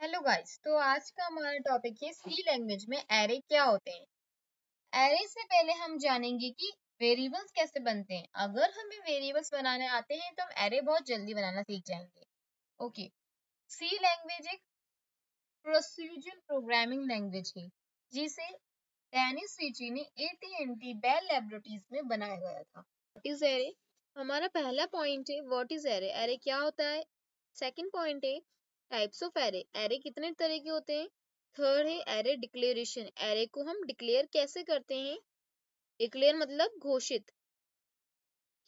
Hello guys. तो आज का हमारा टॉपिक है सी लैंग्वेज में एरे क्या होते हैं। एरे से पहले हम जानेंगे कि वेरिएबल्स कैसे बनते हैं। अगर हमें वेरिएबल्स बनाने आते हैं तो हम एरे बहुत जल्दी बनाना सीख जाएंगे। ओके, सी लैंग्वेज एक प्रोसीजरल प्रोग्रामिंग लैंग्वेज है जिसे डेनिस रिची ने AT&T बेल लैबोरेटरीज में बनाया गया था। What is array? हमारा पहला पॉइंट है व्हाट इज एरे। एरे क्या होता है। सेकंड पॉइंट है टाइप्स ऑफ एरे। एरे कितने तरह के होते हैं। थर्ड है एरे डिक्लेरेशन। एरे को हम डिक्लेयर कैसे करते हैं। डिक्लेयर मतलब घोषित,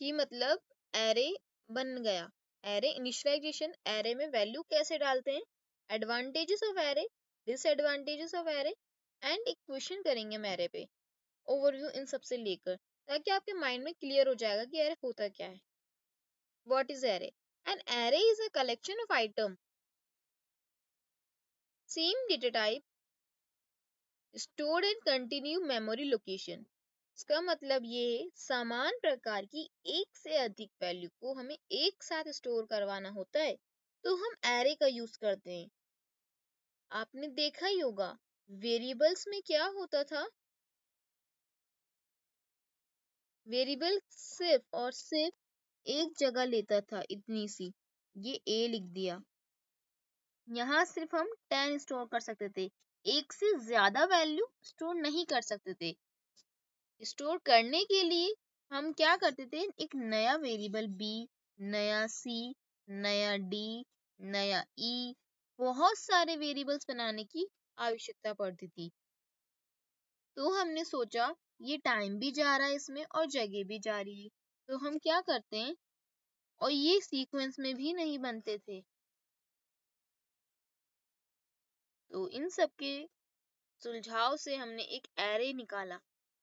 कि मतलब एरे बन गया। एरे इनिशियलाइजेशन, एरे में वैल्यू कैसे डालते हैं। Advantages of array, disadvantages of array, and एक क्वेश्चन करेंगे हम एरे पे, ओवरव्यू इन सबसे लेकर, ताकि आपके माइंड में क्लियर हो जाएगा कि एरे होता क्या है। What is array? An array is a collection of item same data type stored in continue memory location. इसका मतलब ये है समान प्रकार की एक से अधिक वैल्यू को हमें एक साथ स्टोर करवाना होता है तो हम एरे का यूज करते हैं। आपने देखा ही होगा वेरिएबल्स में क्या होता था। वेरिएबल सिर्फ और सिर्फ एक जगह लेता था, इतनी सी, ये ए लिख दिया। यहाँ सिर्फ हम 10 स्टोर कर सकते थे, एक से ज्यादा वैल्यू स्टोर नहीं कर सकते थे। स्टोर करने के लिए हम क्या करते थे, एक नया वेरिएबल बी, नया सी, नया डी, नया ई, बहुत सारे वेरिएबल्स बनाने की आवश्यकता पड़ती थी। तो हमने सोचा ये टाइम भी जा रहा है इसमें और जगह भी जा रही है, तो हम क्या करते हैं, और ये सीक्वेंस में भी नहीं बनते थे, तो इन सब के सुलझाव से हमने एक एरे निकाला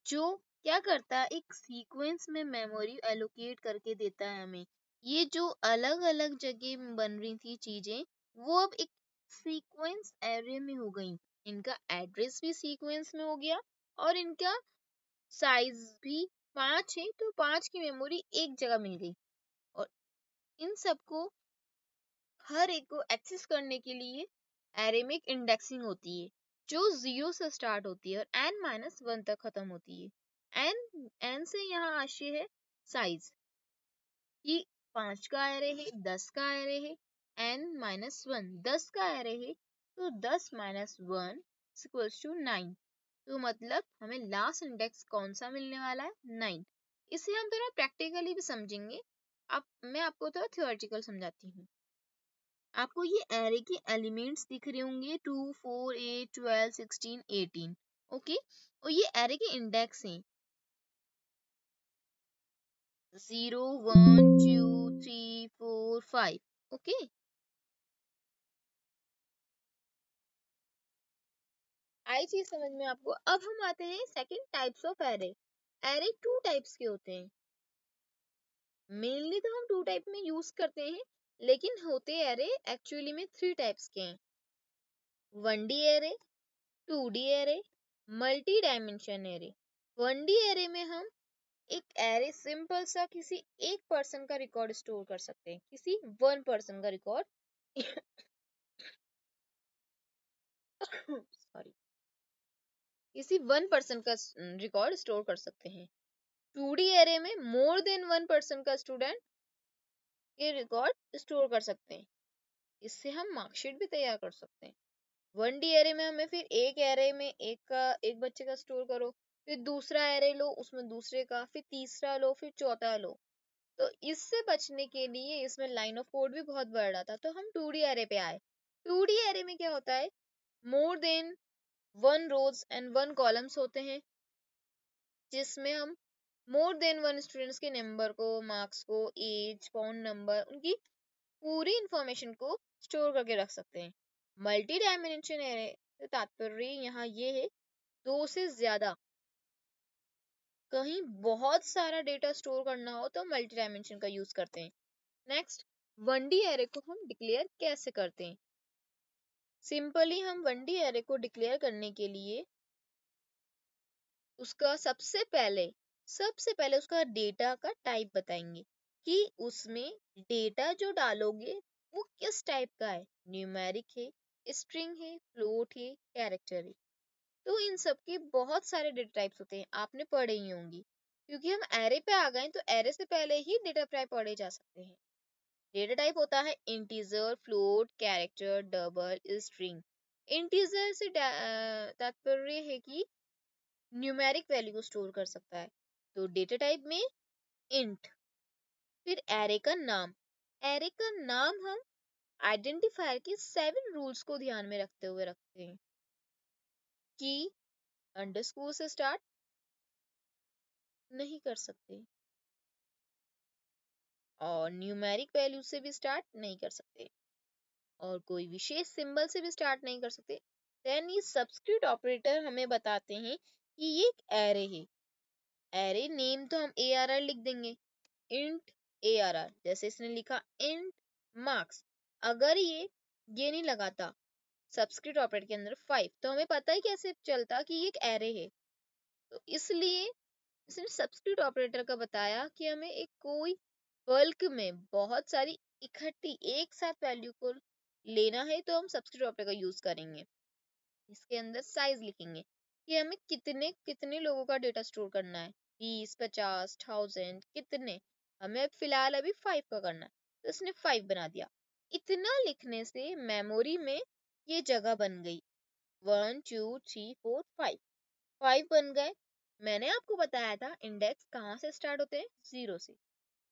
जो क्या करता है, एक सीक्वेंस में मेमोरी एलोकेट करके देता है हमें। ये जो अलग अलग जगह में बन रही थी चीजें, वो अब एक सीक्वेंस एरे में हो गई। इनका एड्रेस भी सीक्वेंस में हो गया और इनका साइज भी 5 है, तो 5 की मेमोरी एक जगह मिल गई। और इन सबको हर एक को एक्सेस करने के लिए एरे में एक इंडेक्सिंग होती है जो 0 से स्टार्ट होती है और n-1 तक खत्म होती है। n से यहाँ आशय है साइज, कि 5 का एरे है, 10 का एरे है, n-1 10 का एरे है, तो 10 - 1 = 9। तो मतलब हमें लास्ट इंडेक्स कौन सा मिलने वाला है, 9। इसे हम थोड़ा प्रैक्टिकली भी समझेंगे। मैं आपको थोड़ा थियोरेटिकल समझाती हूँ। आपको ये एरे के एलिमेंट्स दिख रहे होंगे 2, 4, 8, 12, 16, 18। ओके, और ये एरे के इंडेक्स हैं 0, 1, 2, 3, 4, 5। ओके, आई चीज समझ में आपको। अब हम आते हैं second types of array. Array 2 types के होते हैं। मेनली तो हम 2 टाइप में यूज करते हैं, लेकिन होते एरे एक्चुअली में 3 टाइप्स के हैं। 1D array, 2D array, multi dimension array. 1D array में हम एक एरे सिंपल सा किसी एक पर्सन का रिकॉर्ड स्टोर कर सकते हैं, किसी वन पर्सन का रिकॉर्ड सॉरी, किसी वन पर्सन का रिकॉर्ड स्टोर कर सकते हैं। 2D एरे में मोर देन वन पर्सन का स्टूडेंट के रिकॉर्ड स्टोर कर सकते हैं। इससे हम मार्कशीट भी तैयार कर सकते हैं। 1D एरे में हमें फिर एक एरे में एक बच्चे का स्टोर करो, फिर दूसरा एरे लो उसमें दूसरे का, फिर तीसरा लो, फिर चौथा लो। तो इससे बचने के लिए इसमें लाइन ऑफ कोड भी बहुत बढ़ रहा था, तो हम 2D एरे पे आए। 2D एरे में क्या होता है, more than one rows and one columns होते हैं, जिसमें हम मोर देन वन स्टूडेंट्स के नंबर को, मार्क्स को, एज, फोन नंबर, उनकी पूरी इंफॉर्मेशन को स्टोर करके रख सकते हैं। मल्टी डायमेंशन एरे से तात्पर्य यहाँ ये है, 2 से ज्यादा, कहीं बहुत सारा डेटा स्टोर करना हो तो मल्टी डायमेंशन का यूज करते हैं। नेक्स्ट, 1D एरे को हम डिक्लेयर कैसे करते हैं। सिंपली हम 1D एरे को डिक्लेयर करने के लिए उसका सबसे पहले उसका डेटा का टाइप बताएंगे, कि उसमें डेटा जो डालोगे वो किस टाइप का है, न्यूमेरिक है, स्ट्रिंग है, फ्लोट है, कैरेक्टर है। तो इन सब के बहुत सारे डेटा टाइप्स होते हैं, आपने पढ़े ही होंगी। क्योंकि हम एरे पे आ गए तो एरे से पहले ही डेटा टाइप पढ़े जा सकते हैं। डेटा टाइप होता है integer, float, character, double, string. Integer से तात्पर्य है कि न्यूमेरिक वैल्यू को स्टोर कर सकता है। तो डेटा टाइप में इंट। फिर एरे का नाम। एरे का नाम हम आइडेंटिफायर के 7 रूल्स को ध्यान में रखते हुए रखते हैं कि अंडरस्कोर से स्टार्ट नहीं कर सकते और न्यूमेरिक वैल्यू से भी स्टार्ट नहीं कर सकते और कोई विशेष सिंबल से भी स्टार्ट नहीं कर सकते। देन ये सब्स्क्रिप्ट ऑपरेटर हमें बताते हैं कि ये एक एरे है। एरे नेम तो हम ARR लिख देंगे, इंट ARR। जैसे इसने लिखा इंट मार्क्स, अगर ये नहीं लगाता सब्स्क्रिप्ट ऑपरेटर के अंदर 5 तो हमें पता ही कैसे चलता कि ये एक एरे है। तो इसलिए इसने सब्स्टिट्यूट ऑपरेटर का बताया कि हमें एक कोई बल्क में बहुत सारी इकट्ठी एक साथ वैल्यू को लेना है तो हम सब्स्टिट्यूट ऑपरेटर का यूज करेंगे। इसके अंदर साइज लिखेंगे कि हमें कितने कितने लोगों का डेटा स्टोर करना है, 20, 50, 1000 कितने। हमें अब फिलहाल अभी 5 का करना है तो इसने 5 बना दिया। इतना लिखने से मेमोरी में ये जगह बन गई, 1 2 3 4 5 5 बन गए। मैंने आपको बताया था इंडेक्स कहाँ से स्टार्ट होते हैं, 0 से।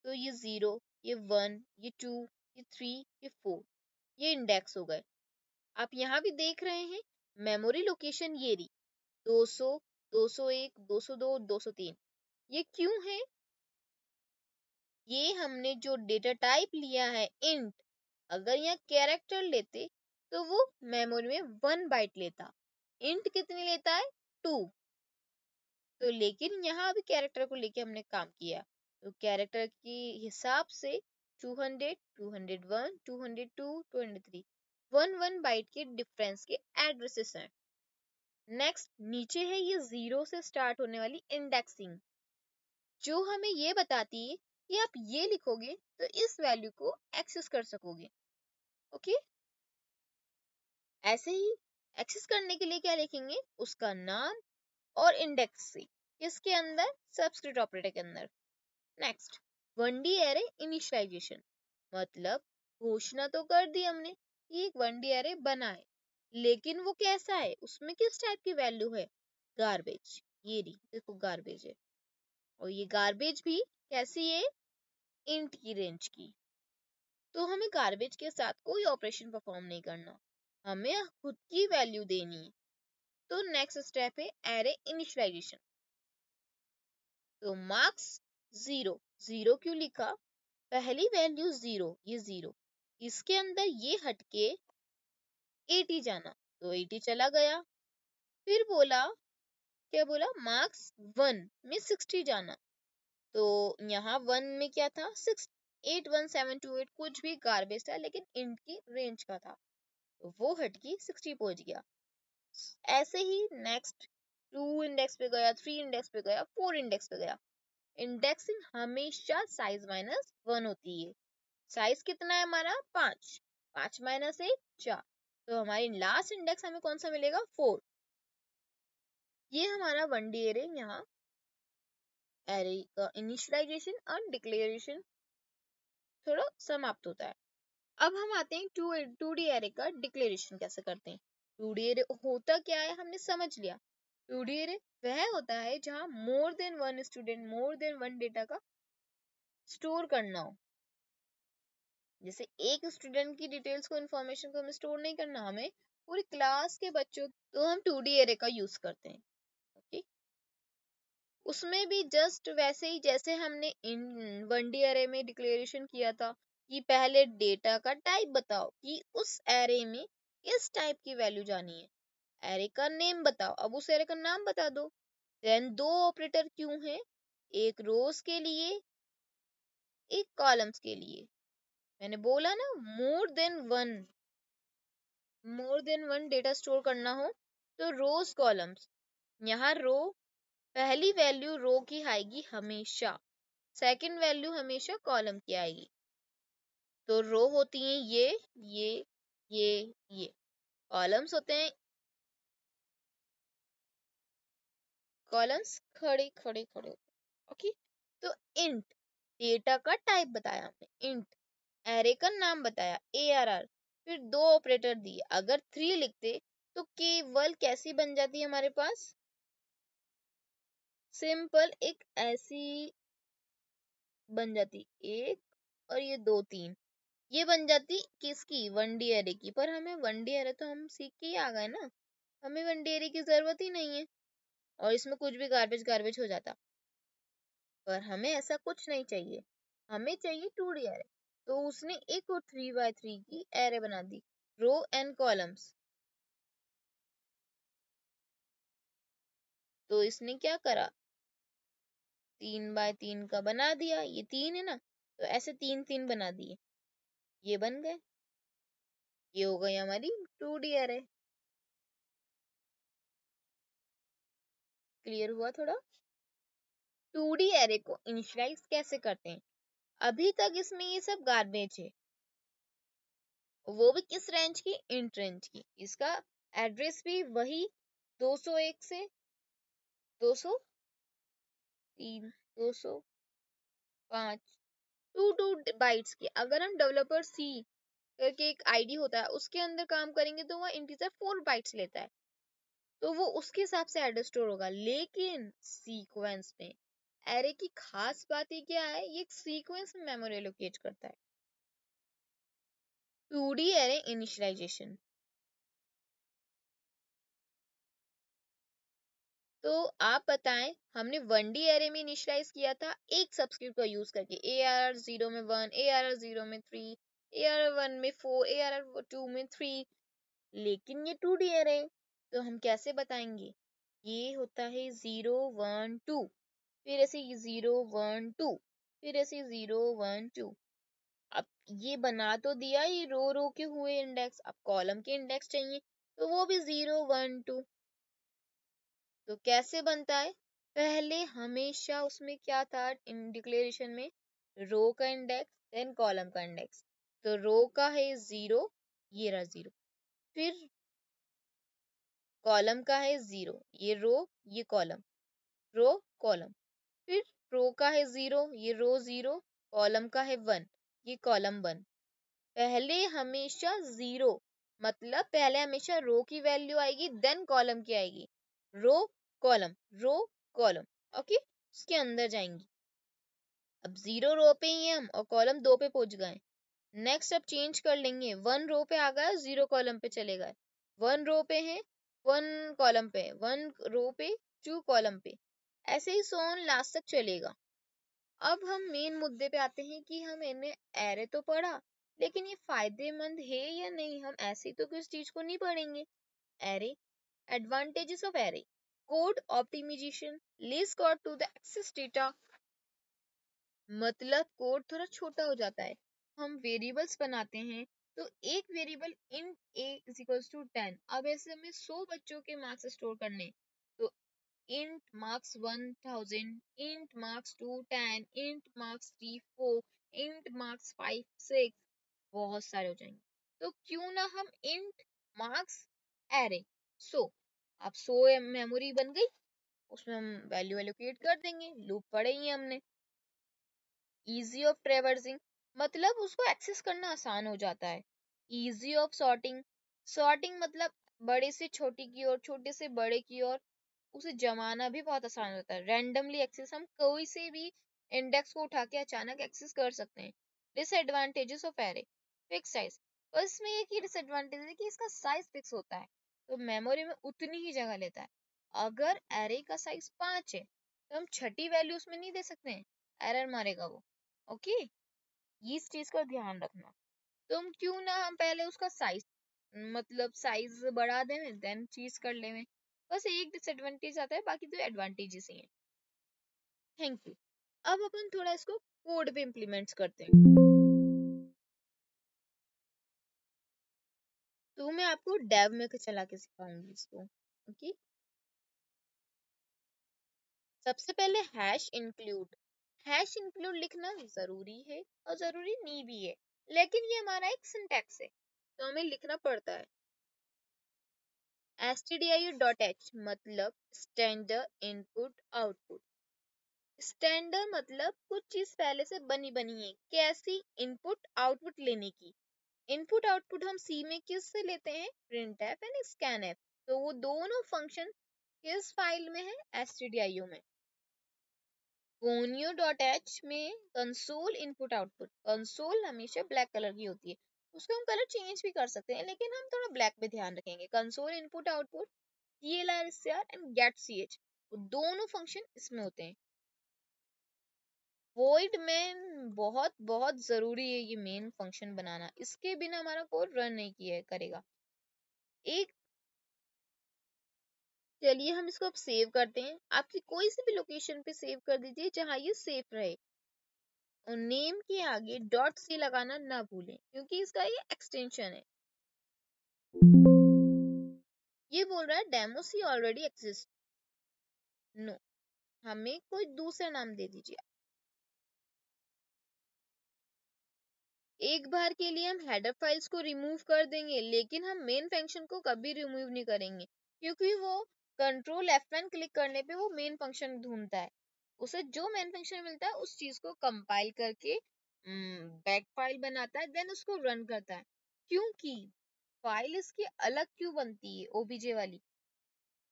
तो ये 0, ये 1, ये 2, ये 3, ये 4, ये इंडेक्स हो गए। आप यहाँ भी देख रहे हैं मेमोरी लोकेशन ये रही, 200, 201, 202, 203। ये क्यों है? ये हमने जो डेटा टाइप लिया है इंट, अगर यहाँ कैरेक्टर लेते तो वो मेमोरी में 1 बाइट लेता। इंट कितनी लेता है, 2। तो लेकिन यहाँ अभी कैरेक्टर को लेके हमने काम किया तो कैरेक्टर के हिसाब से 200, 201, 202, 203 1 बाइट के डिफरेंस के एड्रेसेस हैं। नेक्स्ट नीचे है ये 0 से स्टार्ट होने वाली इंडेक्सिंग, जो हमें ये बताती है कि आप ये लिखोगे तो इस वैल्यू को एक्सेस कर सकोगे। ओके, ऐसे ही एक्सेस करने के लिए क्या लिखेंगे, उसका नाम और इंडेक्स से, किसके अंदर, सब्स्क्रिप्ट ऑपरेटर के अंदर। नेक्स्ट 1D एरे इनिशियलाइजेशन, मतलब घोषणा तो कर दी हमने कि एक 1D एरे बना है, लेकिन वो कैसा है, उसमें किस टाइप की वैल्यू है, गार्बेज। ये रही देखो गार्बेज है, और ये गार्बेज भी कैसी है, इंट की रेंज की। तो हमें गार्बेज के साथ कोई ऑपरेशन परफॉर्म नहीं करना, हमें खुद की वैल्यू देनी है। तो नेक्स्ट स्टेप है एरे इनिशियलाइजेशन। तो मार्क्स 0, 0 क्यों लिखा, पहली वैल्यू 0, ये 0, इसके अंदर ये हटके 80 जाना, तो 80 चला गया। फिर बोला, क्या बोला, मार्क्स 1 में 60 जाना, तो यहाँ 1 में क्या था, 6, 81728 कुछ भी गार्बेज था लेकिन इंट की रेंज का था, तो वो हटके 60 पहुंच गया। ऐसे ही नेक्स्ट 2 इंडेक्स पे गया, 3 इंडेक्स पे गया, 4 इंडेक्स पे गया। इंडेक्सिंग हमेशा साइज माइनस 1 होती है। साइज कितना है हमारा, 5, 5 माइनस 1 4, तो हमारी लास्ट इंडेक्स हमें कौन सा मिलेगा, 4। ये हमारा 1D एरे, यहाँ एरे का इनिशियलाइजेशन और डिक्लेरेशन थोड़ा समाप्त होता है। अब हम आते हैं 2D एरे का डिक्लेरेशन कैसे करते हैं। 2D एरे होता क्या है हमने समझ लिया। 2D एरे वह होता है जहां मोर देन वन स्टूडेंट, मोर देन वन डेटा का स्टोर करना हो। जैसे एक स्टूडेंट की डिटेल्स को, इन्फॉर्मेशन को हमें स्टोर नहीं करना, हमें पूरी क्लास के बच्चों, तो हम 2D एरे का यूज करते हैं। ओके, उसमें भी जस्ट वैसे ही जैसे हमने इन 1D एरे में डिक्लेरेशन किया था कि पहले डेटा का टाइप बताओ कि उस एरे में किस टाइप की वैल्यू जानी है, एरे का नेम बताओ, अब उस एरे का नाम बता दो। देन 2 ऑपरेटर क्यों है, एक रोज के लिए, एक कॉलम्स के लिए। मैंने बोला ना, मोर देन वन डेटा स्टोर करना हो तो रोज कॉलम्स, यहाँ रो पहली वैल्यू रो की आएगी हमेशा, सेकंड वैल्यू हमेशा कॉलम की आएगी। तो रो होती है ये ये, कॉलम्स होते हैं, कॉलम्स खड़े खड़े खड़े होते हैं। ओके, तो इंट डेटा का टाइप बताया हमने, इंट एरे का नाम बताया ARR, फिर दो ऑपरेटर दिए। अगर 3 लिखते तो केवल कैसी बन जाती है हमारे पास, सिंपल एक ऐसी बन जाती, एक और ये 2 3, ये बन जाती किसकी, 1D एरे की। पर हमें 1D एरे तो हम सीख के ही आ गए ना, हमें 1D एरे की जरूरत ही नहीं है, और इसमें कुछ भी गार्बेज गार्बेज हो जाता। पर हमें ऐसा कुछ नहीं चाहिए, हमें चाहिए 2D एरे। तो उसने एक और 3 by 3 की एरे बना दी, रो एंड कॉलम्स। तो इसने क्या करा, 3 by 3 का बना दिया, ये 3 है ना, तो ऐसे 3 3 बना दिए, ये बन गए, ये हो गई हमारी 2D एरे। क्लियर हुआ थोड़ा। 2D एरे को इनिशियलाइज कैसे करते हैं, अभी तक इसमें ये सब गार्बेज है, वो भी किस रेंज की, इंट रेंज की। इसका एड्रेस भी वही 201 से 203 205 2 बाइट्स की। अगर हम डेवलपर सी करके एक आईडी होता है, उसके अंदर काम करेंगे तो वह इंटीजर 4 बाइट्स लेता है, तो वो उसके हिसाब से एड्रेस स्टोर होगा। लेकिन सीक्वेंस में एरे की खास बात ये क्या है, ये सीक्वेंस में मेमोरी एलोकेट करता है। 2D एरे इनिशियलाइजेशन, तो आप बताएं, हमने 1D एरे में इनिशियलाइज किया था एक सबस्क्रिप्ट का यूज करके, ARR 0 में 1, ARR 0 में 3, ARR 1 में 4, ARR 2 में 3। लेकिन ये 2D एरे, तो हम कैसे बताएंगे, ये होता है 0 1 2, फिर ऐसे 0 1 2, फिर ऐसे 0 1 2। अब ये बना तो दिया, ये रो रो के हुए इंडेक्स, अब कॉलम के इंडेक्स चाहिए, तो वो भी 0 1 2। तो कैसे बनता है, पहले हमेशा उसमें क्या था इन डिक्लेरेशन में, रो का इंडेक्स देन कॉलम का इंडेक्स। तो रो का है 0, ये रहा 0, फिर कॉलम का है 0, ये रो ये कॉलम, रो कॉलम, फिर रो का है 0, ये रो 0, कॉलम का है 1, ये कॉलम 1। पहले हमेशा 0, मतलब पहले हमेशा रो की वैल्यू आएगी देन कॉलम की आएगी, row column row column. Okay, उसके अंदर जाएंगी। अब 0 रो पे ही है हम और कॉलम 2 पे पहुंच गए। नेक्स्ट अब चेंज कर लेंगे, 1 रो पे आ गया, 0 कॉलम पे चले गए, 1 रो पे है 1 कॉलम पे, 1 रो पे 2 कॉलम पे, ऐसे ही सोन लास्ट तक चलेगा। अब हम मेन मुद्दे पे आते हैं कि हमने एरे तो पढ़ा, लेकिन ये फायदेमंद है या नहीं, हम ऐसे तो किस चीज को नहीं पढ़ेंगे। Array, advantages of array, code optimization, less code to the access data, मतलब कोड थोड़ा छोटा हो जाता है। हम वेरिएबल्स बनाते हैं, तो एक variable int a is equals to 10, अब ऐसे हमें 100 बच्चों के मार्क्स स्टोर करने, तो int marks 1000, int marks 2 10, int marks 3 4, int marks 5 6, बहुत सारे हो जाएंगे। तो क्यों ना हम int marks array, सो अब 100 मेमोरी बन गई, उसमें हम वैल्यू एलोकेट कर देंगे, लूप पढ़े ही हमने। इजी ऑफ ट्रेवर्सिंग, मतलब उसको एक्सेस करना आसान हो जाता है। इजी ऑफ सॉर्टिंग, सॉर्टिंग मतलब बड़े से छोटी की ओर, छोटे से बड़े की ओर, उसे जमाना भी बहुत आसान होता है। रैंडमली एक्सेस, हम कोई से भी इंडेक्स को उठा के अचानक एक्सेस कर सकते हैं। Disadvantages of array, fix size, और इसमें एक ही डिसएडवांटेज है कि इसका साइज फिक्स होता है, तो मेमोरी में उतनी ही जगह लेता है। अगर एरे का साइज 5 है, तो हम छठी वैल्यू उसमें नहीं दे सकते हैं, एरर मारेगा वो। ओके, इस चीज का ध्यान रखना। तुम क्यों ना हम पहले उसका साइज, मतलब साइज बढ़ा दें देन चीज कर ले में। बस एक डिसएडवांटेज आता है, बाकी तो एडवांटेजेस ही हैं। Thank you. अब अपन थोड़ा इसको कोड पे इम्प्लीमेंट करते हैं। तो मैं आपको डेव में चला के सिखाऊंगी इसको। ओके, सबसे पहले हैश इंक्लूड लिखना जरूरी है और जरूरी नहीं भी है, लेकिन ये हमारा एक सिंटैक्स है, तो हमें लिखना पड़ता है। stdio.h मतलब स्टैंडर्ड इनपुट आउटपुट। स्टैंडर्ड मतलब कुछ चीज पहले से बनी बनी है, कैसी, इनपुट आउटपुट लेने की। इनपुट आउटपुट हम सी में किस से लेते हैं, प्रिंटफ एंड स्कैनफ। तो वो दोनों फंक्शन किस फाइल में है, stdio में। conio.h में कंसोल इनपुट आउटपुट। कंसोल हमेशा ब्लैक कलर की होती है, उसको हम कलर चेंज भी कर सकते हैं, लेकिन हम थोड़ा ब्लैक पे ध्यान रखेंगे। Console input output clr and get ch, दोनों फंक्शन इसमें होते हैं। वॉइड में बहुत बहुत जरूरी है ये मेन फंक्शन बनाना, इसके बिना हमारा कोड रन नहीं किया करेगा। एक चलिए हम इसको अब सेव करते हैं। आपकी कोई सी भी लोकेशन पे सेव कर दीजिए जहां ये सेफ रहे, और नेम के आगे डॉट सी लगाना ना भूलें, क्योंकि इसका ये एक्सटेंशन है। ये बोल रहा है डेमो सी ऑलरेडी एग्जिस्ट। नो, हमें कोई दूसरा नाम दे दीजिए। एक बार के लिए हम हेडर फाइल्स को रिमूव कर देंगे, लेकिन हम मेन फंक्शन को कभी रिमूव नहीं करेंगे, क्योंकि वो कंट्रोल F1 क्लिक करने पे वो मेन फंक्शन ढूंढता है। उसे जो मेन फंक्शन मिलता है उस चीज को कंपाइल करके बैक फाइल बनाता है, देन उसको रन करता है। क्योंकि फाइल इसकी अलग क्यों बनती है ओबीजे वाली,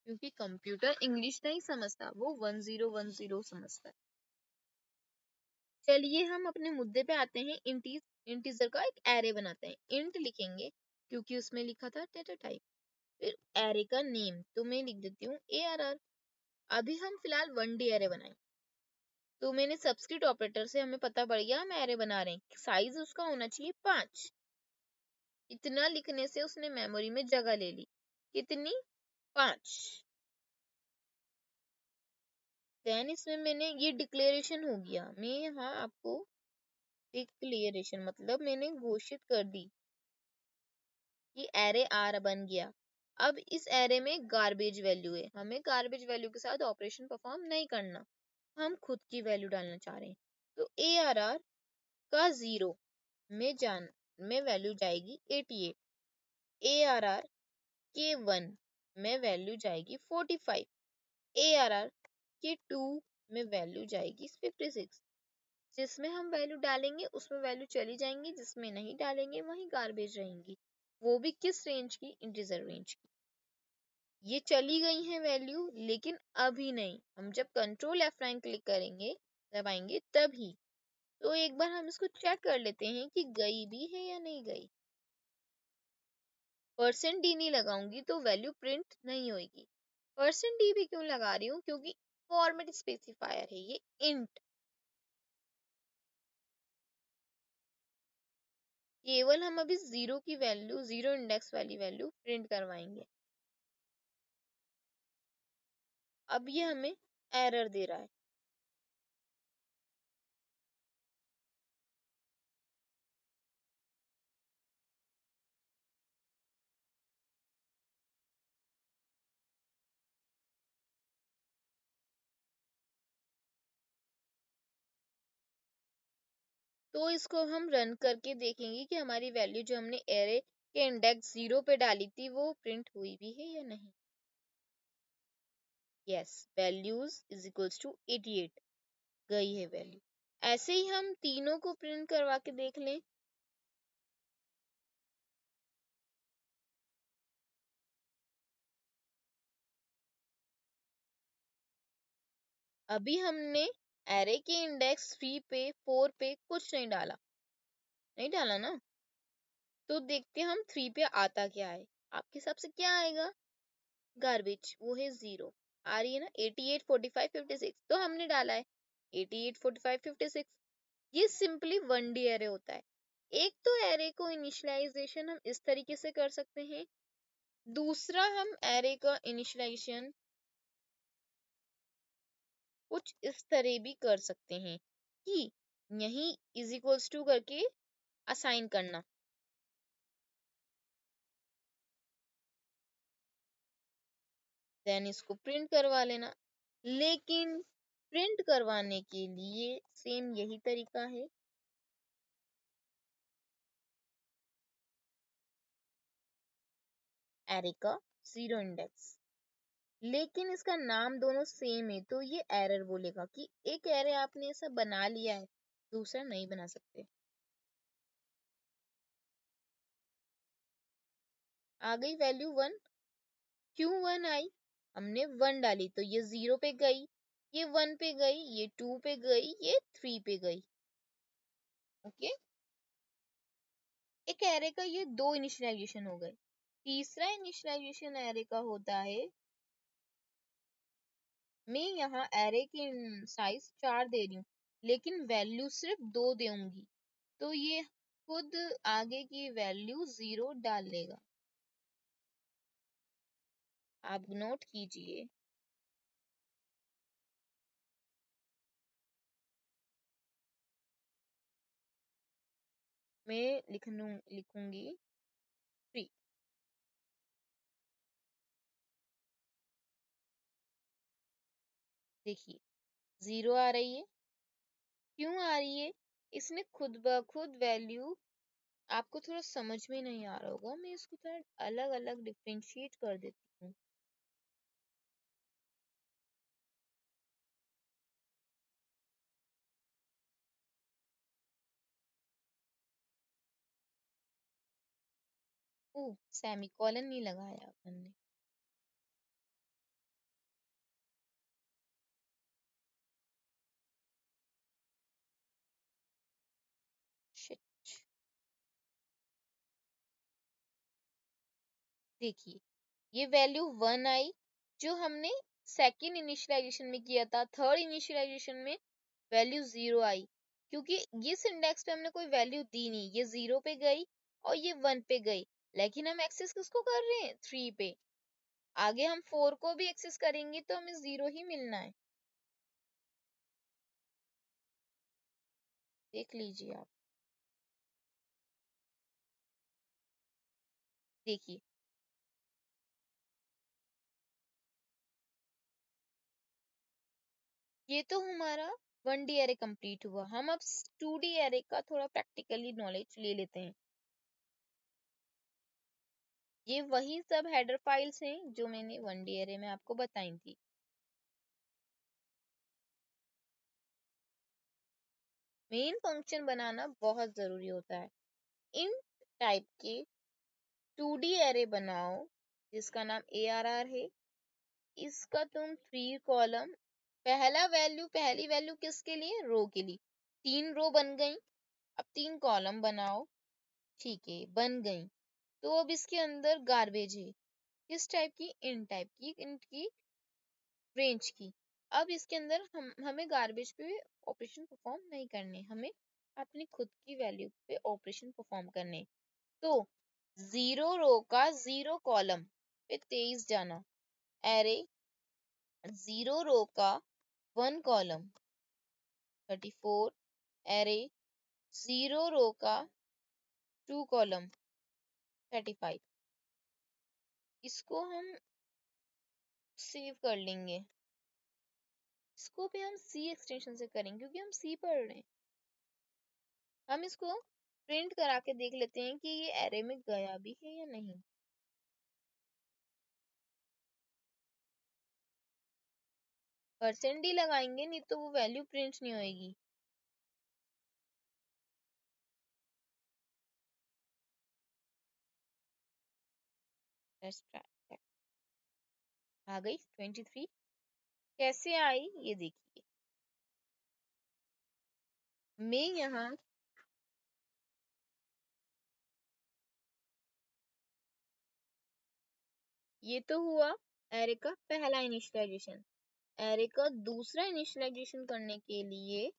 क्योंकि कंप्यूटर इंग्लिश नहीं समझता, वो 1010 समझता है। चलिए हम अपने मुद्दे पे आते हैं। इंटीजर का एक एरे बनाते हैं। इंट लिखेंगे क्योंकि उसमें लिखा था डेटा टाइप। फिर एरे का नेम तो मैं लिख देती हूँ ARR। अभी हम फिलहाल 1D एरे बनाएं, तो मैंने सबस्क्रिप्ट ऑपरेटर से हमें पता पड़ गया हम एरे बना रहे हैं। साइज उसका होना चाहिए 5। इतना लिखने से उसने मेमोरी में जगह ले ली। कितनी, 5। देन इसमें मैंने ये डिक्लेरेशन हो गया। मैं यहाँ आपको डिक्लेरेशन मतलब मैंने घोषित कर दी कि एरे आर बन गया। अब इस एरे में गार्बेज वैल्यू है, हमें गार्बेज वैल्यू के साथ ऑपरेशन परफॉर्म नहीं करना, हम खुद की वैल्यू डालना चाह रहे हैं। तो ARR का 0 में वैल्यू जाएगी 88। ARR के 1 में वैल्यू जाएगी 45। ARR के 2 में वैल्यू जाएगी 56। जिसमें हम वैल्यू डालेंगे उसमें वैल्यू चली जाएंगी, जिसमें नहीं डालेंगे वहीं गार्बेज रहेंगी। वो भी किस रेंज की, इंटीजर रेंज की। ये चली गई है वैल्यू, लेकिन अभी नहीं, हम जब कंट्रोल F9 क्लिक करेंगे दबाएंगे तभी। तो एक बार हम इसको चेक कर लेते हैं कि गई भी है या नहीं गई। %d नहीं लगाऊंगी तो वैल्यू प्रिंट नहीं होगी। %d भी क्यों लगा रही हूँ, क्योंकि फॉर्मेट स्पेसिफायर है ये इंट। केवल हम अभी 0 की वैल्यू, 0 इंडेक्स वाली वैल्यू प्रिंट करवाएंगे। अब ये हमें एरर दे रहा है। तो इसको हम रन करके देखेंगे कि हमारी वैल्यू जो हमने एरे के इंडेक्स 0 पे डाली थी वो प्रिंट हुई भी है या नहीं। Yes, values is equals to 88, गई है वैल्यू। ऐसे ही हम तीनों को प्रिंट करवा के देख लें। अभी हमने एरे के इंडेक्स 3 पे 4 पे कुछ नहीं डाला, नहीं डाला ना। तो देखते हैं हम 3 पे आता क्या है। आपके हिसाब से क्या आएगा, गार्बेज, वो है 0। आ रही है ना 88 45 56, तो हमने डाला है 88 45 56। ये सिंपली 1D एरे होता है। एक तो एरे को इनिशियलाइजेशन हम इस तरीके से कर सकते हैं, दूसरा हम एरे का इनिशियलाइजेशन कुछ इस तरह भी कर सकते हैं कि यही इज इक्वल्स टू करके असाइन करना। देन इसको प्रिंट करवा लेना। लेकिन प्रिंट करवाने के लिए सेम यही तरीका है। एरे का जीरो इंडेक्स, लेकिन इसका नाम दोनों सेम है, तो ये एरर बोलेगा कि एक एरे आपने ऐसा बना लिया है, दूसरा नहीं बना सकते। आ गई वैल्यू 1, क्यों 1 आई? हमने 1 डाली तो ये 0 पे गई, ये 1 पे गई, ये 2 पे गई, ये 3 पे गई। ओके, एक एरे का ये दो इनिशियलाइजेशन हो गए। तीसरा इनिशियलाइजेशन एरे का होता है, मैं यहाँ एरे की साइज 4 दे रही हूँ, लेकिन वैल्यू सिर्फ 2 दूंगी, तो ये खुद आगे की वैल्यू 0 डाल लेगा। आप नोट कीजिए। मैं लिखूंगी 3। देखिए 0 आ रही है, क्यों आ रही है? इसने खुद ब खुद वैल्यू, आपको थोड़ा समझ में नहीं आ रहा होगा, मैं इसको थोड़ा अलग अलग डिफ्रेंशिएट कर देती हूँ। ओह, सेमीकोलन नहीं लगाया अपन ने। शिट। देखिए ये वैल्यू 1 आई, जो हमने सेकंड इनिशियलाइजेशन में किया था। थर्ड इनिशियलाइजेशन में वैल्यू 0 आई, क्योंकि इस इंडेक्स पे हमने कोई वैल्यू दी नहीं, ये 0 पे गई और ये 1 पे गई, लेकिन हम एक्सेस किसको कर रहे हैं? 3 पे। आगे हम 4 को भी एक्सेस करेंगे तो हमें 0 ही मिलना है। देख लीजिए आप। देखिए ये तो हमारा 1D एरे कंप्लीट हुआ। हम अब 2D एरे का थोड़ा प्रैक्टिकली नॉलेज ले लेते हैं। ये वही सब हेडर फाइल्स हैं जो मैंने 1D एरे में आपको बताई थी। मेन फंक्शन बनाना बहुत जरूरी होता है। इन टाइप के 2D एरे बनाओ जिसका नाम ARR है। इसका तुम 3 कॉलम, पहली वैल्यू किसके लिए? रो के लिए। 3 रो बन गई। अब 3 कॉलम बनाओ। ठीक है, बन गई। तो अब इसके अंदर गार्बेज है, किस टाइप की? इन टाइप की, इनकी रेंज की। अब इसके अंदर हमें गार्बेज पे ऑपरेशन परफॉर्म नहीं करने, हमें अपनी खुद की वैल्यू पे ऑपरेशन परफॉर्म करने। तो 0 रो का 0 कॉलम पे 23 जाना, एरे 0 रो का 1 कॉलम 34, एरे 0 रो का 2 कॉलम 35। इसको हम सेव कर लेंगे। इसको भी हम सी एक्सटेंशन से करेंगे क्योंकि हम सी पढ़ रहे हैं। हम इसको प्रिंट करा के देख लेते हैं कि ये एरे में गया भी है या नहीं। % लगाएंगे, नहीं तो वो वैल्यू प्रिंट नहीं होएगी। आ गई 23। कैसे आई ये देखिए। मैं यहाँ ये तो हुआ एरे का पहला इनिशियलाइजेशन। एरे का दूसरा इनिशियलाइजेशन करने के लिए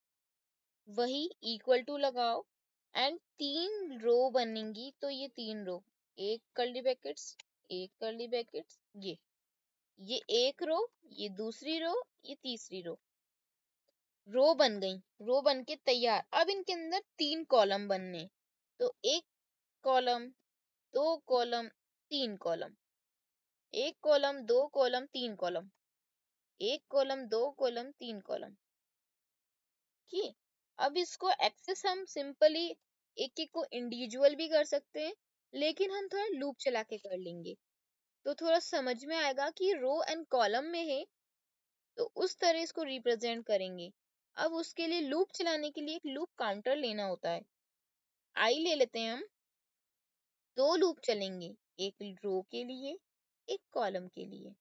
वही इक्वल टू लगाओ एंड 3 रो बनेंगी। तो ये 3 रो, एक कर्ली ब्रैकेट्स, एक कर्ली ब्रैकेट्स, ये एक रो, ये दूसरी रो, ये तीसरी रो बन गई। रो बन के तैयार। अब इनके अंदर 3 कॉलम बनने, तो एक कॉलम, 2 कॉलम, 3 कॉलम, एक कॉलम, 2 कॉलम, 3 कॉलम, एक कॉलम, 2 कॉलम, 3 कॉलम। ठीक, अब इसको एक्सेस हम सिंपली एक एक को इंडिविजुअल भी कर सकते हैं, लेकिन हम थोड़ा लूप चला के कर लेंगे। तो थोड़ा समझ में आएगा कि रो एंड कॉलम में है, तो उस तरह इसको रिप्रेजेंट करेंगे। अब उसके लिए लूप चलाने के लिए एक लूप काउंटर लेना होता है। आई ले लेते हैं हम, 2 लूप चलेंगे, एक रो के लिए, एक कॉलम के लिए।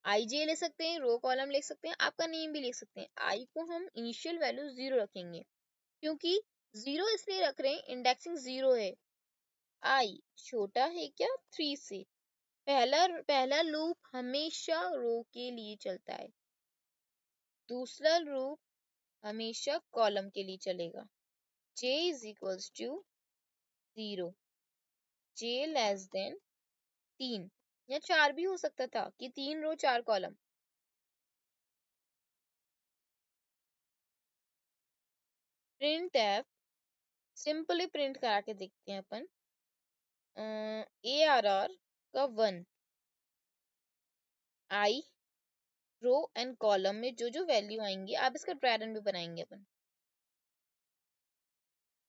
आई जे ले सकते हैं, रो कॉलम ले सकते हैं, आपका नेम भी लिख सकते हैं। आई को हम इनिशियल वैल्यू 0 रखेंगे, क्योंकि 0 इसलिए रख रहे हैं, इंडेक्सिंग 0 है। आई छोटा है क्या 3 से। पहला लूप हमेशा रो के लिए चलता है, दूसरा लूप हमेशा कॉलम के लिए चलेगा। j is equals to 0, j less than 3 या 4 भी हो सकता था कि 3 row 4 column. Print f simply print करा के देखते हैं अपन। ARR का 1, आई रो एंड कॉलम में जो जो वैल्यू आएंगी, आप इसका ड्रायरन भी बनाएंगे अपन,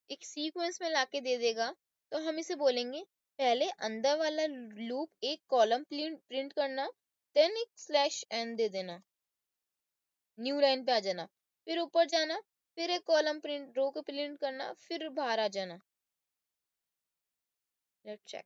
एक सीक्वेंस में लाके दे देगा। तो हम इसे बोलेंगे पहले अंदर वाला लूप एक कॉलम प्रिंट करना, देन एक स्लैश एन दे देना, न्यू लाइन पे आ जाना, फिर ऊपर जाना, फिर एक कॉलम प्रिंट रो को प्रिंट करना, फिर बाहर आ जाना। Let's check.